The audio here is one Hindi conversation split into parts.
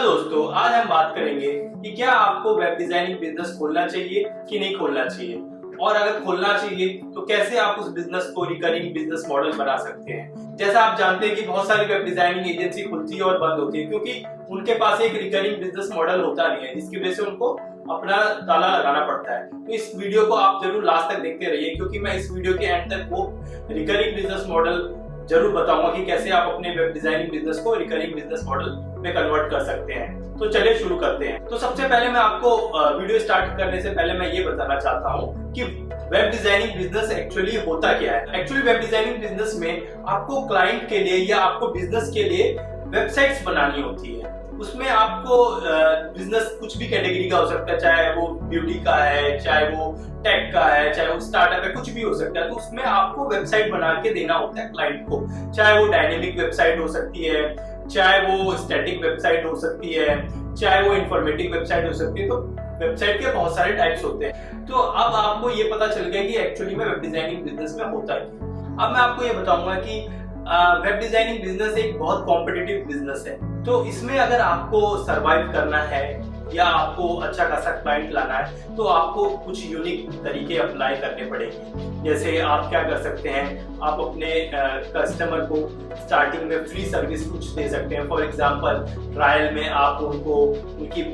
हेलो दोस्तों, आज हम बात करेंगे कि क्या आपको वेब डिजाइनिंग बिजनेस खोलना चाहिए कि नहीं खोलना चाहिए, और अगर खोलना चाहिए तो कैसे आप उस बिजनेस को रिकरिंग बिजनेस मॉडल बना सकते हैं। जैसा आप जानते हैं कि बहुत सारी वेब डिजाइनिंग एजेंसी खुलती है और बंद होती है क्योंकि उनके पास एक रिकरिंग बिजनेस मॉडल होता नहीं है, जिसकी वजह से उनको अपना ताला लगाना पड़ता है। तो इस वीडियो को आप जरूर लास्ट तक देखते रहिए क्योंकि मैं इस वीडियो के एंड तक वो रिकरिंग बिजनेस मॉडल जरूर बताऊंगा कि कैसे आप अपने वेब डिजाइनिंग बिजनेस को रिकरिंग बिजनेस मॉडल में कन्वर्ट कर सकते हैं। तो चलिए शुरू करते हैं। तो सबसे पहले मैं आपको वीडियो स्टार्ट करने से पहले मैं ये बताना चाहता हूँ कि वेब डिजाइनिंग बिजनेस एक्चुअली होता क्या है। एक्चुअली वेब डिजाइनिंग बिजनेस में आपको क्लाइंट के लिए या आपको बिजनेस के लिए वेबसाइट्स बनानी होती है। उसमें आपको बिजनेस कुछ भी कैटेगरी का हो सकता है, चाहे वो ब्यूटी का है, चाहे वो टेक का है, चाहे वो स्टार्टअप है, कुछ भी हो सकता है। तो उसमें आपको वेबसाइट बना के देना होता है क्लाइंट को, चाहे वो डायनेमिक वेबसाइट हो सकती है, चाहे वो स्टैटिक वेबसाइट हो सकती है, चाहे वो इंफॉर्मेटिव वेबसाइट हो सकती है। तो वेबसाइट के बहुत सारे टाइप्स होते हैं। तो अब आपको ये पता चल गया कि एक्चुअली में वेब डिजाइनिंग बिजनेस में होता है। अब मैं आपको ये बताऊंगा कि वेब डिजाइनिंग बिजनेस एक बहुत कॉम्पिटिटिव बिजनेस है। तो इसमें अगर आपको सरवाइव करना है या आपको अच्छा खासा क्लाइंट लाना है तो आपको कुछ यूनिक तरीके अप्लाई करने पड़ेंगे। जैसे आप क्या कर सकते हैं, आप अपने कस्टमर को स्टार्टिंग में फ्री सर्विस कुछ दे सकते हैं। फॉर एग्जांपल ट्रायल में आप उनको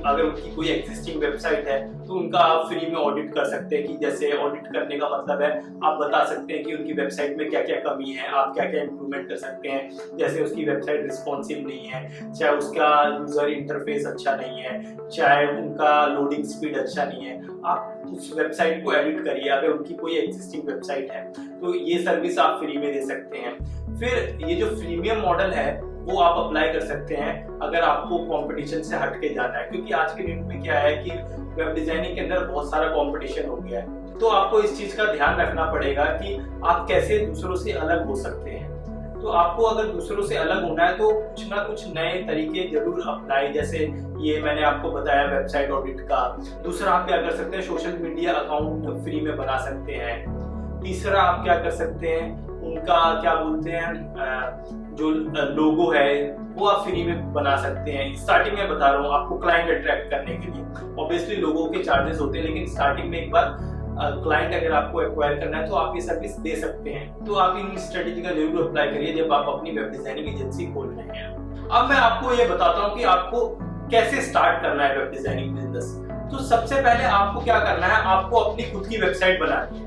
अगर उनकी कोई एग्जिस्टिंग वेबसाइट है तो उनका आप फ्री में ऑडिट कर सकते हैं। कि जैसे ऑडिट करने का मतलब है आप बता सकते हैं कि उनकी वेबसाइट में क्या क्या कमी है, आप क्या क्या इंप्रूवमेंट कर सकते हैं। जैसे उसकी वेबसाइट रिस्पॉन्सिव नहीं है, चाहे उसका यूजर इंटरफेस अच्छा नहीं है, चाहे उनका लोडिंग स्पीड अच्छा नहीं है, आप उस वेबसाइट को एडिट करिए। अगर उनकी कोई एग्जिस्टिंग वेबसाइट है तो ये सर्विस आप फ्री में दे सकते हैं। फिर ये जो फ्रीमियम मॉडल है वो आप अप्लाई कर सकते हैं अगर आपको कंपटीशन से हट के जाना है, क्योंकि आज के दिन में क्या है कि वेब डिजाइनिंग के अंदर बहुत सारा कंपटीशन हो गया है। तो आपको इस चीज का ध्यान रखना पड़ेगा कि आप कैसे दूसरों से अलग हो सकते हैं। तो आपको अगर दूसरों से अलग होना है तो कुछ ना कुछ नए तरीके जरूर अपनाएं। जैसे ये मैंने आपको बताया वेबसाइट ऑडिट का। दूसरा आप क्या कर सकते हैं, सोशल मीडिया अकाउंट फ्री में बना सकते हैं। तीसरा आप क्या कर सकते हैं, उनका क्या बोलते हैं जो लोगो है वो आप फ्री में बना सकते हैं। स्टार्टिंग में बता रहा हूँ आपको क्लाइंट अट्रैक्ट करने के लिए। ऑब्वियसली लोगों के चार्जेस होते हैं, लेकिन स्टार्टिंग में एक बार क्लाइंट अगर आपको एक्वायर करना है तो आप ये सर्विस दे सकते हैं। तो आप इन स्ट्रेटेजी का जरूर अप्लाई करिए जब आप अपनी वेब डिजाइनिंग एजेंसी खोल रहे हैं। अब मैं आपको ये बताता हूँ कि आपको कैसे स्टार्ट करना है वेब डिजाइनिंग बिजनेस। तो सबसे पहले आपको क्या करना है, आपको अपनी खुद की वेबसाइट बनानी है।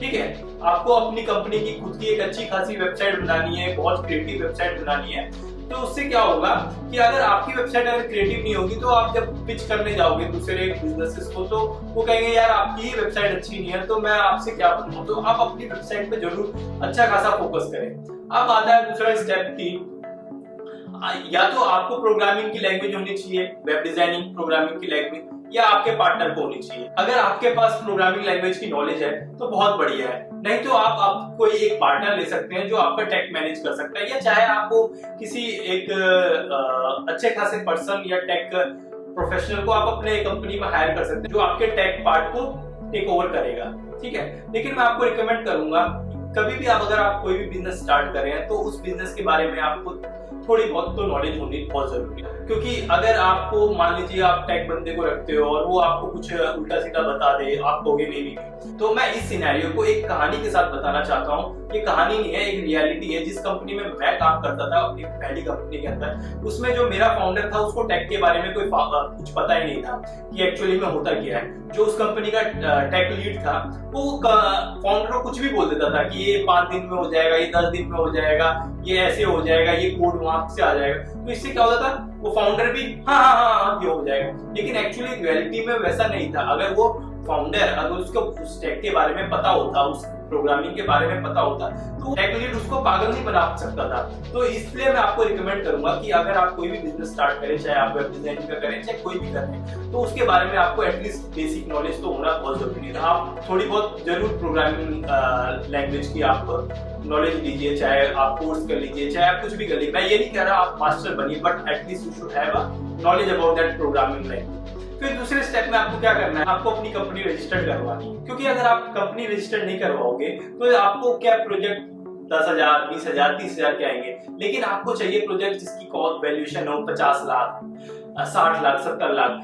ठीक है, आपको अपनी कंपनी की खुद की एक अच्छी खासी वेबसाइट बनानी है, बहुत क्रिएटिव वेबसाइट बनानी है। तो उससे क्या होगा कि अगर आपकी वेबसाइट अगर क्रिएटिव नहीं होगी तो आप जब पिच करने जाओगे दूसरे बिजनेसेस को तो वो कहेंगे यार आपकी ही वेबसाइट अच्छी नहीं है तो मैं आपसे क्या बनूं। तो आप अपनी वेबसाइट पे जरूर अच्छा खासा फोकस करें। अब आता है दूसरा स्टेप की, या तो आपको प्रोग्रामिंग की लैंग्वेज होनी चाहिए, वेब डिजाइनिंग प्रोग्रामिंग की लैंग्वेज, या आपके पार्टनर को होनी चाहिए। अगर आपके पास प्रोग्रामिंग लैंग्वेज की नॉलेज है तो बहुत बढ़िया है, नहीं तो आप कोई एक पार्टनर ले सकते हैं जो आपका टेक मैनेज कर सकता है। या चाहे आपको किसी एक अच्छे खासे पर्सन या टेक प्रोफेशनल को आप अपने कंपनी में हायर कर सकते हैं जो आपके टेक पार्ट को टेक ओवर करेगा। ठीक है, लेकिन मैं आपको रिकमेंड करूंगा कभी भी अगर आप कोई भी बिजनेस स्टार्ट कर रहे हैं तो उस बिजनेस के बारे में आपको थोड़ी बहुत तो नॉलेज होनी बहुत जरूरी है। क्योंकि अगर आपको मान लीजिए आप टेक बंदे को रखते हो और वो आपको कुछ उल्टा सीधा बता दे, आप कहोगे नहीं। तो मैं इस सिनेरियो को एक कहानी के साथ बताना चाहता हूँ। ये कहानी नहीं है, एक रियलिटी है। जिस कंपनी में मैं काम करता था अपनी पहली कंपनी के अंदर, उसमें जो मेरा फाउंडर था उसको टेक के बारे में कोई कुछ पता ही नहीं था कि एक्चुअली में होता क्या है। जो उस कंपनी का टेक लीड था वो फाउंडर को कुछ भी बोल देता था कि ये 5 दिन में हो जाएगा, ये 10 दिन में हो जाएगा, ये ऐसे हो जाएगा, ये कोड वहां से आ जाएगा। तो इससे क्या होता था, वो फाउंडर भी हाँ ये हो जाएगा, लेकिन एक्चुअली रियलिटी में वैसा नहीं था। अगर वो फाउंडर अगर उसको उस टेक के बारे में पता होता, उस प्रोग्रामिंग के बारे में पता होता, तो टेक लीड उसको पागल नहीं बना सकता था। तो इसलिए मैं आपको रिकमेंड करूंगा कि अगर आप कोई भी बिजनेस स्टार्ट करें, चाहे आप वेब डिजाइनिंग का करें चाहे कोई भी करें, तो उसके बारे में आपको एटलीस्ट बेसिक नॉलेज तो होना बहुत जरूरी है। आप थोड़ी बहुत जरूर प्रोग्रामिंग लैंग्वेज की आप नॉलेज लीजिए, चाहे आप कोर्स कर लीजिए, चाहे आप कुछ भी कर लीजिए। मैं ये नहीं कह रहा आप मास्टर बनिए, but at least you should have a knowledge about that programming language. फिर दूसरे स्टेप में आपको क्या करना है, आपको अपनी कंपनी रजिस्टर्ड करवानी है। क्योंकि अगर आप कंपनी रजिस्टर्ड नहीं करवाओगे तो आपको क्या प्रोजेक्ट 10,000, 20,000, 30,000 के आएंगे, लेकिन आपको चाहिए प्रोजेक्ट जिसकी कॉस्ट वैल्यूएशन हो 50 लाख, 60 लाख 70 लाख,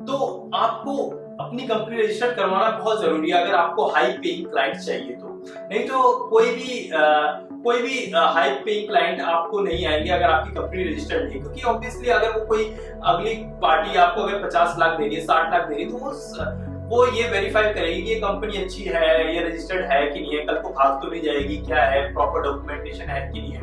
तो आपको अपनी कंपनी रजिस्टर्ड करवाना बहुत जरूरी है अगर आपको हाई पेइंग क्लाइंट चाहिए तो। नहीं तो कोई भी हाई पेइंग क्लाइंट आपको नहीं आएंगे अगर आपकी कंपनी रजिस्टर्ड नहीं है, क्योंकि ऑब्वियसली अगर वो कोई अगली पार्टी आपको अगर 50 लाख दे रही है 60 लाख दे रही है तो वो ये वेरीफाई करेगी कि ये कंपनी अच्छी है, ये रजिस्टर्ड है कि नहीं है, कल को भाग तो नहीं जाएगी, क्या है, प्रॉपर डॉक्यूमेंटेशन है कि नहीं है,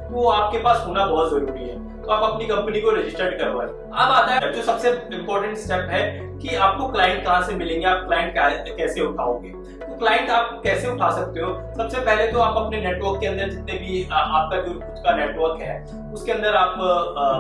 तो वो आपके पास होना बहुत जरूरी है। तो आप अपनी कंपनी को रजिस्टर्ड करवाएं। अब आता है जो सबसे इंपॉर्टेंट स्टेप है कि आपको क्लाइंट कहाँ से मिलेंगे, आप क्लाइंट कैसे उठाओगे। तो क्लाइंट आप कैसे उठा सकते हो, सबसे पहले तो आप अपने नेटवर्क के अंदर जितने भी आपका जो खुद का नेटवर्क है उसके अंदर आप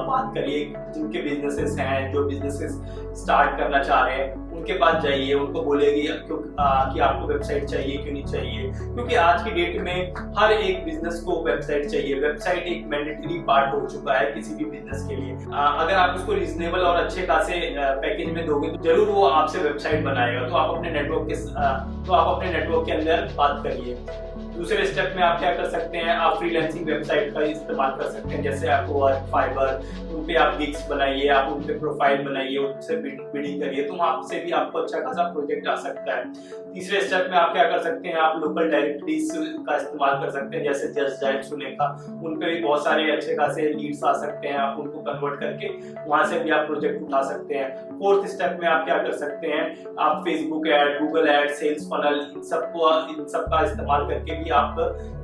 बात करिए, जिनके बिजनेसेस हैं, जो बिजनेसेस स्टार्ट करना चाह रहे हैं उनके पास जाइए, उनको बोलेगी कि आपको वेबसाइट चाहिए क्यों नहीं चाहिए, क्योंकि आज की डेट में हर एक बिजनेस को वेबसाइट चाहिए। वेबसाइट एक मैंडेटरी पार्ट हो चुका है किसी भी बिजनेस के लिए। अगर आप उसको रीजनेबल और अच्छे खासे पैकेज में दोगे तो जरूर वो आपसे वेबसाइट बनाएगा। तो आप अपने नेटवर्क के अंदर बात करिए। दूसरे स्टेप में आप क्या कर सकते हैं, आप फ्रीलांसिंग वेबसाइट का इस्तेमाल कर सकते हैं, जैसे आपको वर्क, फाइबर, उन पे आप गिग्स बनाइए, आप उन पे प्रोफाइल बनाइए, उनसे बिडिंग करिए, तो वहां से भी आपको अच्छा खासा प्रोजेक्ट आ सकता है। तीसरे स्टेप में आप क्या कर सकते हैं, आप लोकल डायरेक्टरीज का इस्तेमाल कर सकते हैं, जैसे जस्ट डायल, सुनेका, उन पे भी बहुत सारे अच्छे खासे लीड्स आ सकते हैं। आप उनको कन्वर्ट करके वहां से भी आप प्रोजेक्ट उठा सकते हैं। फोर्थ स्टेप में आप क्या कर सकते हैं, आप Facebook ad, Google ad, sales funnel, इन सब का इस्तेमाल करके भी आप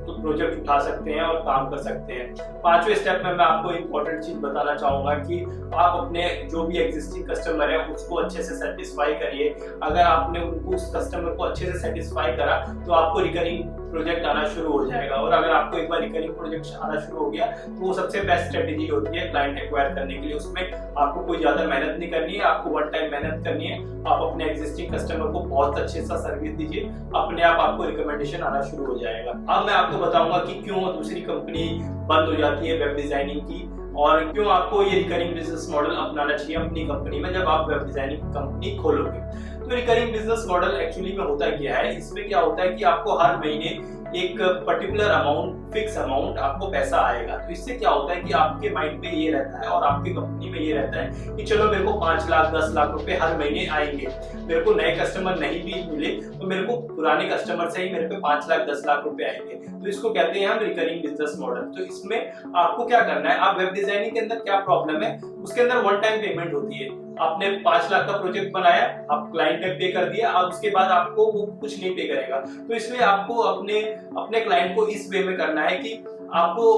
तो प्रोजेक्ट उठा सकते हैं और काम कर सकते हैं। पांचवें स्टेप में मैं आपको इंपॉर्टेंट चीज बताना चाहूंगा कि आप अपने जो भी एग्जिस्टिंग कस्टमर है उसको अच्छे से सेटिस्फाई करिए। अगर आपने उनको उस कस्टमर को अच्छे से सेटिस्फाई करा तो आपको रिकरिंग प्रोजेक्ट आना शुरू हो जाएगा। और अगर आपको एक बार रिकरिंग प्रोजेक्ट आना शुरू हो गया तो वो सबसे बेस्ट स्ट्रेटेजी होती है क्लाइंट एक्वायर करने के लिए। उसमें आपको कोई ज्यादा मेहनत नहीं करनी है, आपको वन टाइम मेहनत करनी है। आप अपने एग्जिस्टिंग कस्टमर को बहुत अच्छे सा सर्विस दीजिए, अपने आप आपको रिकमेंडेशन आना शुरू हो जाएगा। अब मैं आपको बताऊंगा कि क्यों दूसरी कंपनी बंद हो जाती है वेब डिजाइनिंग की, और क्यों आपको ये रिकरिंग बिजनेस मॉडल अपनाना चाहिए अपनी कंपनी में जब आप वेब डिजाइनिंग कंपनी खोलोगे। तो रिकरिंग बिजनेस मॉडल एक्चुअली में होता क्या है, इसमें क्या होता है कि आपको हर महीने एक पर्टिकुलर अमाउंट, फिक्स अमाउंट आपको पैसा आएगा। तो इससे क्या होता है कि आपके माइंड में ये रहता है और आपकी कंपनी में ये रहता है कि चलो मेरे को 5 लाख 10 लाख रुपए हर महीने आएंगे, मेरे को नए कस्टमर नहीं भी मिले तो मेरे को पुराने कस्टमर से ही मेरे पे 5 लाख 10 लाख रुपए आएंगे। तो इसको कहते हैं हम रिकरिंग बिजनेस मॉडल। तो इसमें आपको क्या करना है, आप वेब डिजाइनिंग के अंदर क्या प्रॉब्लम है, उसके अंदर वन टाइम पेमेंट होती है। आपने 5 लाख का प्रोजेक्ट बनाया, आप क्लाइंट ने पे कर दिया, अब उसके बाद आपको वो कुछ नहीं पे करेगा। तो इसलिए आपको अपने क्लाइंट को इस वे में करना है कि आपको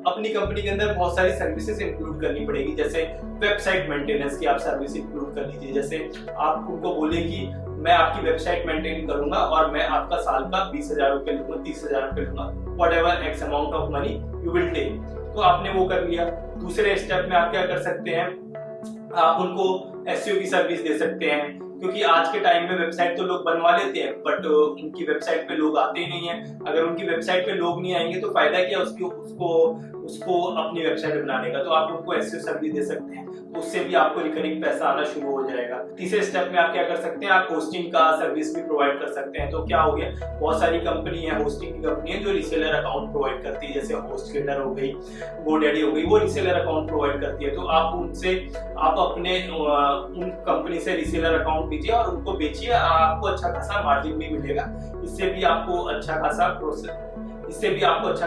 अपनी कंपनी के अंदर बहुत सारी सर्विसेज इंक्लूड करनी पड़ेगी। जैसे वेबसाइट मेंटेनेंस की आप सर्विस इंक्लूड कर लीजिए। जैसे आप उनको बोले कि मैं आपकी वेबसाइट मेंटेन करूंगा और मैं आपका साल का 20,000 रुपए लूंगा, 30,000 रुपए लूंगा, whatever X amount of money you will take. तो आपने वो कर लिया। दूसरे स्टेप में आप क्या कर सकते हैं, आप उनको एसईओ की सर्विस दे सकते हैं, क्योंकि आज के टाइम में वेबसाइट तो लोग बनवा लेते हैं बट उनकी वेबसाइट पे लोग आते ही नहीं है। अगर उनकी वेबसाइट पे लोग नहीं आएंगे तो फायदा क्या उसको अपनी वेबसाइट बनाने का। तो आप उनको एसईओ सर्विस दे सकते हैं, तो उससे भी आपको रिकरिंग पैसा आना शुरू हो जाएगा। तीसरे स्टेप में आप क्या कर सकते हैं, आप होस्टिंग का सर्विस भी प्रोवाइड कर सकते हैं। तो क्या हो गया, बहुत सारी कंपनी है, होस्टिंग की कंपनी है जो रीसेलर अकाउंट प्रोवाइड करती है, जैसे होस्टगेटर हो गई, गोडैडी हो गई, वो रीसेलर अकाउंट प्रोवाइड करती है। तो आप अपने उन कंपनी से रीसेलर अकाउंट लीजिए और उनको बेचिए, आपको अच्छा खासा मार्जिन भी मिलेगा। इससे भी आपको अच्छा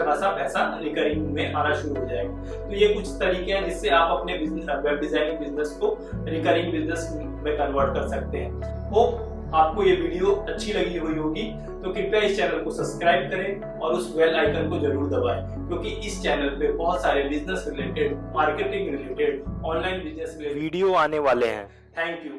खासा पैसा रिकरिंग में आना शुरू हो जाएगा। तो ये कुछ तरीके हैं जिससे आप अपने वेब डिजाइनिंग बिजनेस को रिकरिंग बिजनेस में कन्वर्ट कर सकते हैं। होप आपको ये वीडियो अच्छी लगी हुई होगी, तो कृपया इस चैनल को सब्सक्राइब करें और उस बेल आइकन को जरूर दबाएं, क्योंकि इस चैनल पे बहुत सारे business related, marketing related, online business related video आने वाले हैं। Thank you.